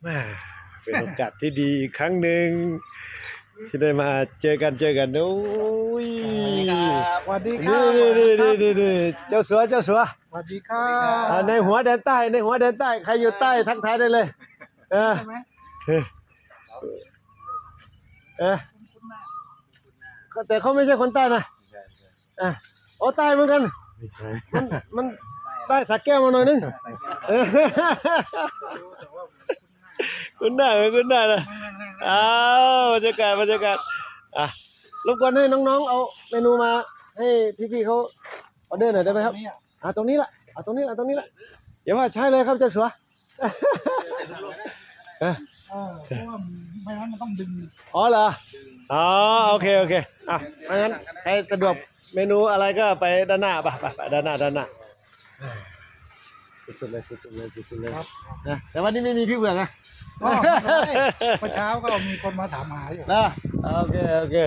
แม่เป็นโอกาสที่ดีอีกครั้งหนึ่งที่ได้มาเจอกันโอ้ย สวัสดีครั นี่เจ้าสัวสวัสดีครับ ในหัวแดนใต้ใครอยู่ใต้ทักทายได้เลยใช่ไหมแต่เขาไม่ใช่คนใต้นะโอ้ใต้เหมือนกันมันใต้สักแก้วมาหน่อยนึงคุณหน้านะอ้าวบรรยากาศรบกวนให้น้องๆเอาเมนูมาให้พี่ๆเขาออเดอร์หน่อยได้ไหมครับตรงนี้ละเดี๋ยวว่าใช้เลยครับเจ้าสัวเพราะว่าไม่งั้นมันต้องดึงอ๋อเหรอโอเคงั้นใครสะดวกเมนูอะไรก็ไปด้านหน้าไปด้านหน้าสุดเลยครับนะแต่วันนี้ไม่มีพี่เบื่อนะเมื่อเช้าก็มีคนมาถามหาอยู่โอเค